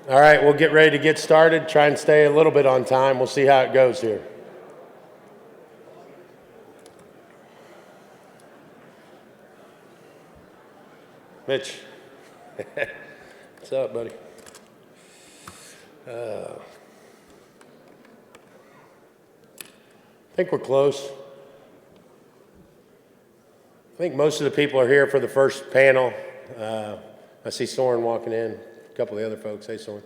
All right, we'll get ready to get started. Try and stay a little bit on time. We'll see how it goes here. Mitch, what's up, buddy? I think we're close. I think most of the people are here for the first panel. I see Soren walking in, a couple of the other folks. Hey, Soren.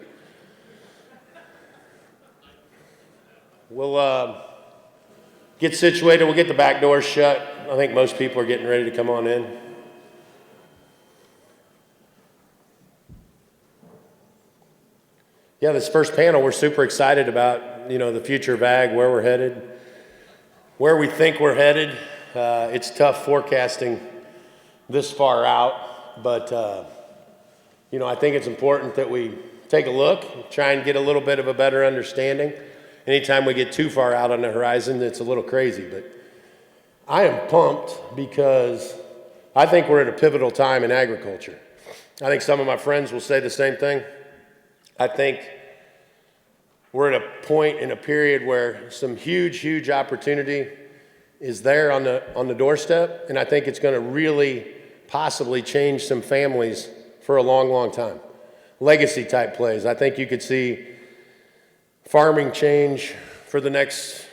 We'll get situated. We'll get the back doors shut. I think most people are getting ready to come on in. Yeah, this first panel, we're super excited about, the future of ag, where we're headed, where we think we're headed. It's tough forecasting this far out, but, I think it's important that we take a look, try and get a little bit of a better understanding. Anytime we get too far out on the horizon, it's a little crazy, but I am pumped because I think we're at a pivotal time in agriculture. I think some of my friends will say the same thing. I think we're at a point in a period where some huge opportunity is there on the doorstep, and I think it's going to really possibly change some families for a long time. Legacy type plays. I think you could see farming change for the next,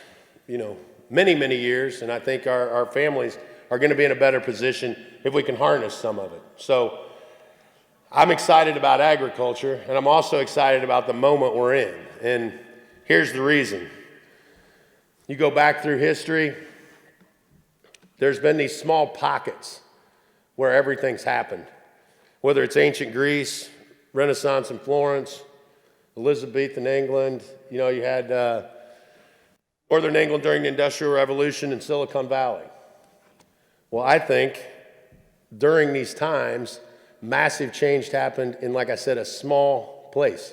many years, and I think our families are going to be in a better position if we can harness some of it. So I'm excited about agriculture, and I'm also excited about the moment we're in. And here's the reason. You go back through history, there's been these small pockets where everything's happened. Whether it's ancient Greece, Renaissance in Florence, Elizabethan England, you had Northern England during the Industrial Revolution in Silicon Valley. Well, I think during these times, massive change happened in, like I said, a small place.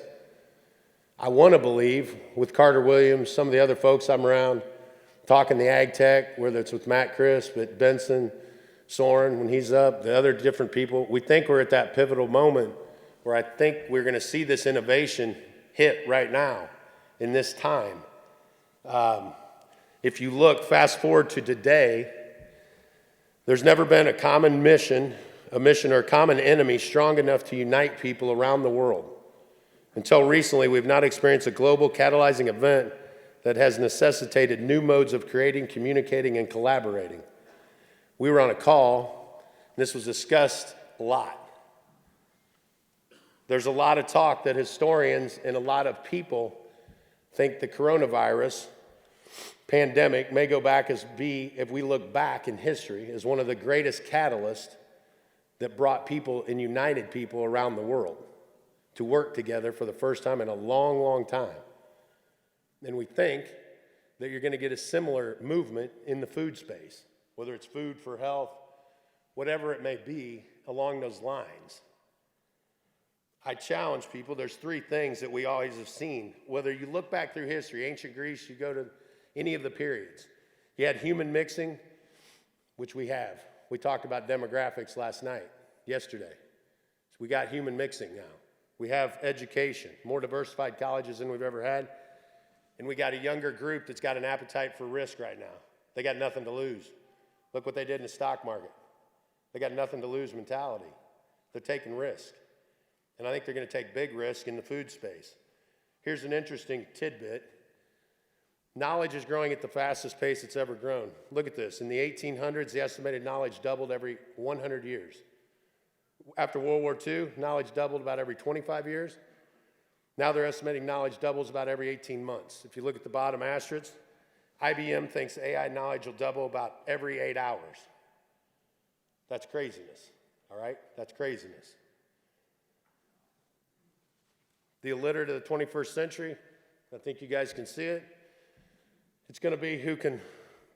I want to believe with Carter Williams, some of the other folks I'm around, talking the ag tech, whether it's with Matt Crisp, at Benson, Soren, when he's up, the other different people, we think we're at that pivotal moment where I think we're going to see this innovation hit right now in this time. If you look, fast forward to today, there's never been a common mission or a common enemy strong enough to unite people around the world. Until recently, we've not experienced a global catalyzing event that has necessitated new modes of creating, communicating, and collaborating. We were on a call, and this was discussed a lot. There's a lot of talk that historians and a lot of people think the coronavirus pandemic may go back if we look back in history, as one of the greatest catalysts that brought people and united people around the world to work together for the first time in a long time. And we think that you're going to get a similar movement in the food space, whether it's food for health, whatever it may be along those lines. I challenge people, there's three things that we always have seen. Whether you look back through history, ancient Greece, you go to any of the periods. You had human mixing, which we have. We talked about demographics yesterday. So we got human mixing now. We have education, more diversified colleges than we've ever had. And we got a younger group that's got an appetite for risk right now. They got nothing to lose. Look what they did in the stock market. They got nothing to lose mentality. They're taking risk. And I think they're going to take big risk in the food space. Here's an interesting tidbit. Knowledge is growing at the fastest pace it's ever grown. Look at this. In the 1800s, the estimated knowledge doubled every 100 years. After World War II, knowledge doubled about every 25 years. Now they're estimating knowledge doubles about every 18 months. If you look at the bottom asterisks, IBM thinks AI knowledge will double about every 8 hours. That's craziness, all right? That's craziness. The illiterate of the 21st century, I think you guys can see it. It's going to be who can,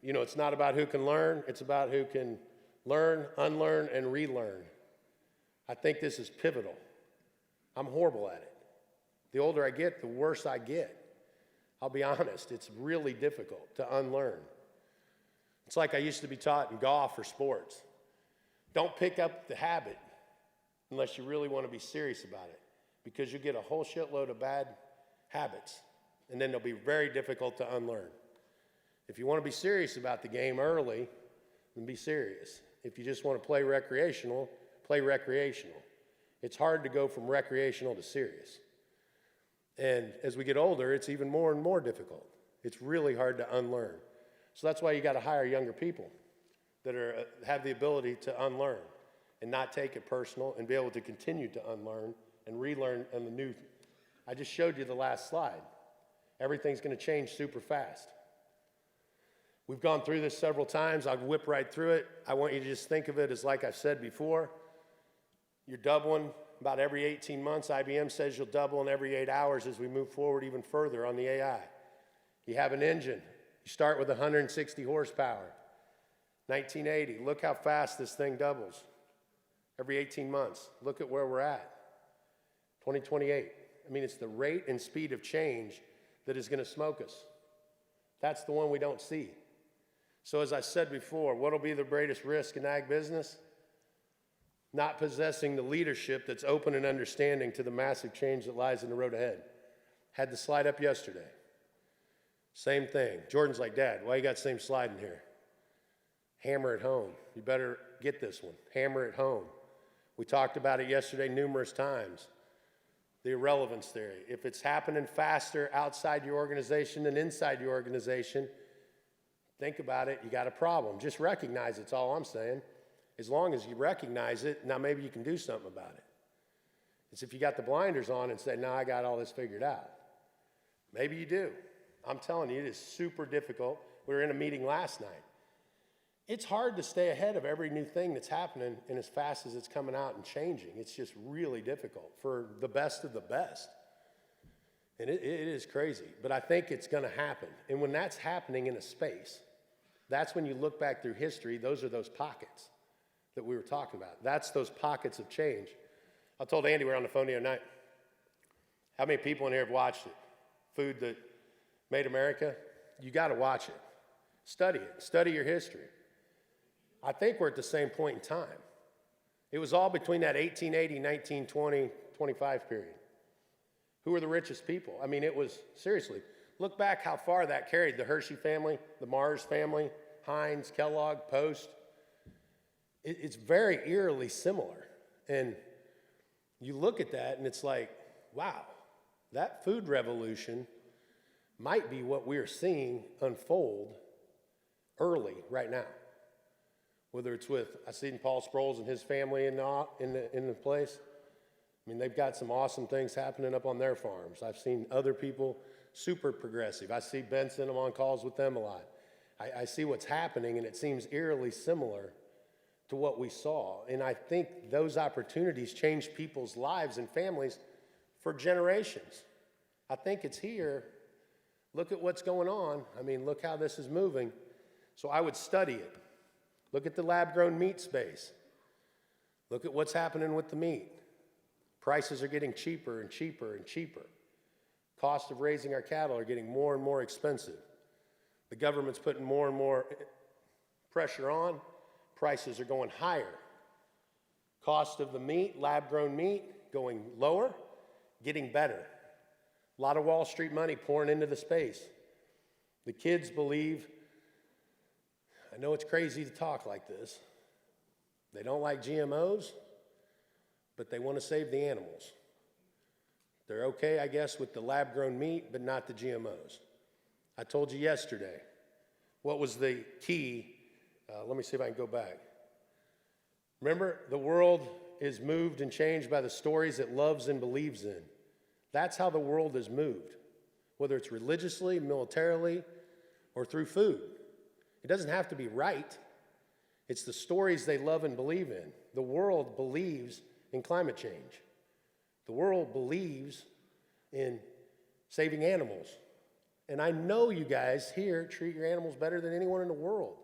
it's not about who can learn, it's about who can learn, unlearn, and relearn. I think this is pivotal. I'm horrible at it. The older I get, the worse I get. I'll be honest, it's really difficult to unlearn. It's like I used to be taught in golf or sports. Don't pick up the habit unless you really want to be serious about it. because you get a whole shitload of bad habits, and then they'll be very difficult to unlearn. If you want to be serious about the game early, then be serious. If you just want to play recreational, play recreational. It's hard to go from recreational to serious. And as we get older, it's even more and more difficult. It's really hard to unlearn. So that's why you got to hire younger people that have the ability to unlearn and not take it personal and be able to continue to unlearn and relearn on the new. I just showed you the last slide. Everything's going to change super fast. We've gone through this several times. I'll whip right through it. I want you to just think of it as, like I've said before, you're doubling about every 18 months. IBM says you'll double in every 8 hours as we move forward even further on the AI. You have an engine. You start with 160 horsepower. 1980, look how fast this thing doubles. Every 18 months. Look at where we're at. 2028. I mean, it's the rate and speed of change that is going to smoke us. That's the one we don't see. So as I said before, what will be the greatest risk in ag business? Not possessing the leadership that's open and understanding to the massive change that lies in the road ahead. Had the slide up yesterday. Same thing. Jordan's like, Dad, why you got the same slide in here? Hammer it home. You better get this one. Hammer it home. We talked about it yesterday numerous times. The irrelevance theory. If it's happening faster outside your organization than inside your organization, think about it, you got a problem. Just recognize it's all I'm saying. As long as you recognize it, now maybe you can do something about it. It's if you got the blinders on and say, no, I got all this figured out. Maybe you do. I'm telling you, it is super difficult. We were in a meeting last night. It's hard to stay ahead of every new thing that's happening and as fast as it's coming out and changing. It's just really difficult for the best of the best. And it is crazy, but I think it's going to happen. And when that's happening in a space, that's when you look back through history, those are those pockets that we were talking about. That's those pockets of change. I told Andy, we were on the phone the other night, how many people in here have watched it? Food That Made America? You got to watch it. Study it. Study your history. I think we're at the same point in time. It was all between that 1880, 1920, 25 period. Who were the richest people? I mean, it was, seriously, look back how far that carried. The Hershey family, the Mars family, Heinz, Kellogg, Post. It's very eerily similar. And you look at that and it's like, wow, that food revolution might be what we're seeing unfold early right now. Whether it's with, I've seen Paul Sproles and his family in the place. I mean, they've got some awesome things happening up on their farms. I've seen other people super progressive. I see Benson, I'm on calls with them a lot. I see what's happening, and it seems eerily similar to what we saw. And I think those opportunities change people's lives and families for generations. I think it's here. Look at what's going on. I mean, look how this is moving. So I would study it. Look at the lab-grown meat space. Look at what's happening with the meat. Prices are getting cheaper and cheaper and cheaper. Cost of raising our cattle are getting more and more expensive. The government's putting more and more pressure on. Prices are going higher. Cost of the meat, lab-grown meat, going lower, getting better. A lot of Wall Street money pouring into the space. The kids believe, I know it's crazy to talk like this, they don't like GMOs, but they want to save the animals. They're okay, I guess, with the lab-grown meat, but not the GMOs. I told you yesterday, what was the key? Let me see if I can go back. Remember, the world is moved and changed by the stories it loves and believes in. That's how the world is moved, whether it's religiously, militarily, or through food. It doesn't have to be right. It's the stories they love and believe in. The world believes in climate change. The world believes in saving animals. And I know you guys here treat your animals better than anyone in the world.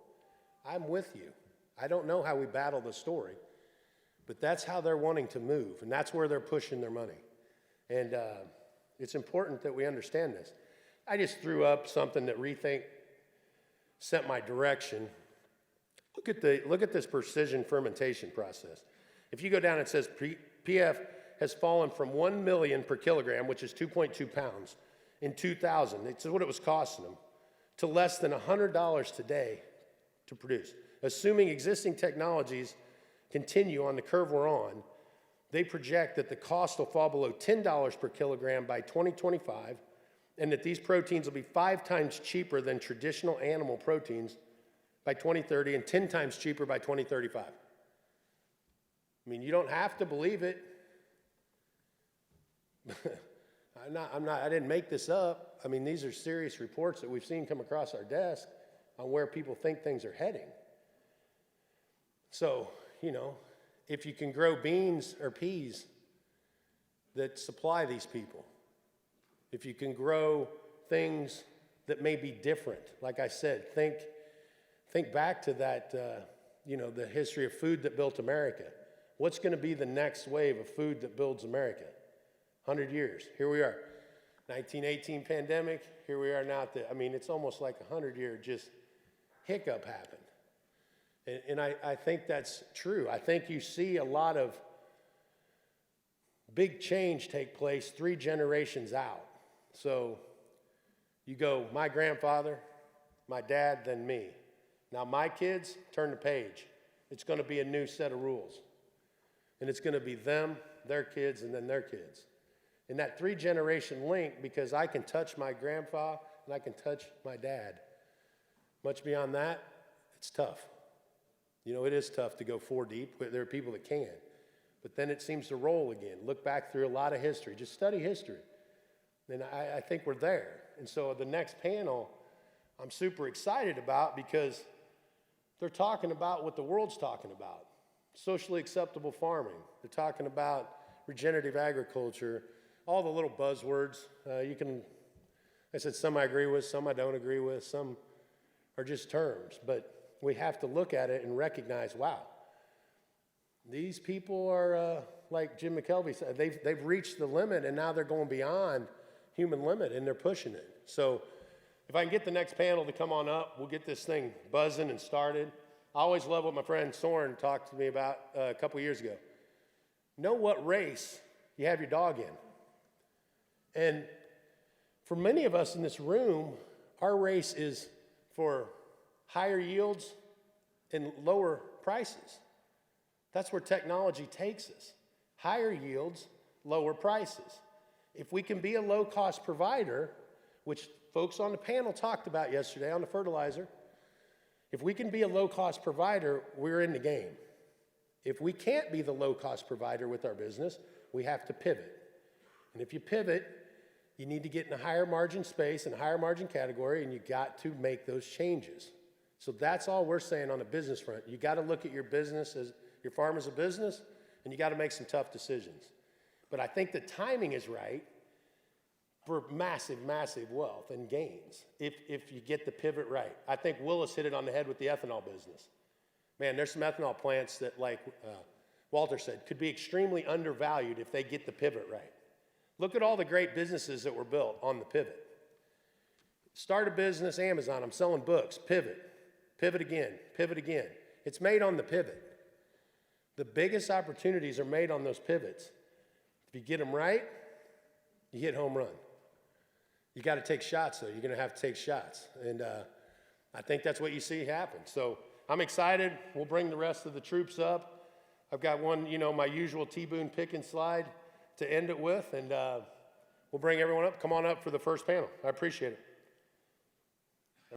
I'm with you. I don't know how we battle the story, but that's how they're wanting to move, and that's where they're pushing their money. And it's important that we understand this. I just threw up something that Rethink sent my direction. Look at this precision fermentation process. If you go down, it says PF has fallen from 1 million per kilogram, which is 2.2 pounds, in 2000. It's what it was costing them, to less than $100 today to produce. Assuming existing technologies continue on the curve we're on, they project that the cost will fall below $10 per kilogram by 2025, and that these proteins will be 5 times cheaper than traditional animal proteins by 2030 and 10 times cheaper by 2035. I mean, you don't have to believe it. I didn't make this up. I mean, these are serious reports that we've seen come across our desk on where people think things are heading. So, if you can grow beans or peas that supply these people, if you can grow things that may be different, like I said, think back to that, the history of food that built America. What's going to be the next wave of food that builds America? 100 years. Here we are. 1918 pandemic. Here we are now. It's almost like a 100-year just hiccup happened. And I think that's true. I think you see a lot of big change take place 3 generations out. So you go, my grandfather, my dad, then me. Now my kids, turn the page. It's going to be a new set of rules. And it's going to be them, their kids, and then their kids. And that 3-generation link, because I can touch my grandpa and I can touch my dad. Much beyond that, it's tough. It is tough to go 4 deep. There are people that can. But then it seems to roll again. Look back through a lot of history. Just study history. And I think we're there. And so the next panel, I'm super excited about because they're talking about what the world's talking about. Socially acceptable farming. They're talking about regenerative agriculture, all the little buzzwords. I said some I agree with, some I don't agree with, some are just terms. But we have to look at it and recognize, wow, these people are, like Jim McKelvey said, they've reached the limit and now they're going beyond human limit and they're pushing it. So if I can get the next panel to come on up, we'll get this thing buzzing and started. I always love what my friend Soren talked to me about a couple years ago. Know what race you have your dog in. And for many of us in this room, our race is for higher yields and lower prices. That's where technology takes us. Higher yields, lower prices. If we can be a low-cost provider, which folks on the panel talked about yesterday on the fertilizer, if we can be a low-cost provider, we're in the game. If we can't be the low-cost provider with our business, we have to pivot. And if you pivot, you need to get in a higher margin space and a higher margin category, and you got to make those changes. So that's all we're saying on the business front. You got to look at your business as your farm as a business, and you got to make some tough decisions. But I think the timing is right for massive, massive wealth and gains if you get the pivot right. I think Willis hit it on the head with the ethanol business. Man, there's some ethanol plants that, like Walter said, could be extremely undervalued if they get the pivot right. Look at all the great businesses that were built on the pivot. Start a business, Amazon, I'm selling books, pivot. Pivot again, pivot again. It's made on the pivot. The biggest opportunities are made on those pivots. If you get them right, you hit home run. You got to take shots, though. You're going to have to take shots. And I think that's what you see happen. So I'm excited. We'll bring the rest of the troops up. I've got one, my usual T-Boone pick-and slide to end it with. And we'll bring everyone up. Come on up for the first panel. I appreciate it.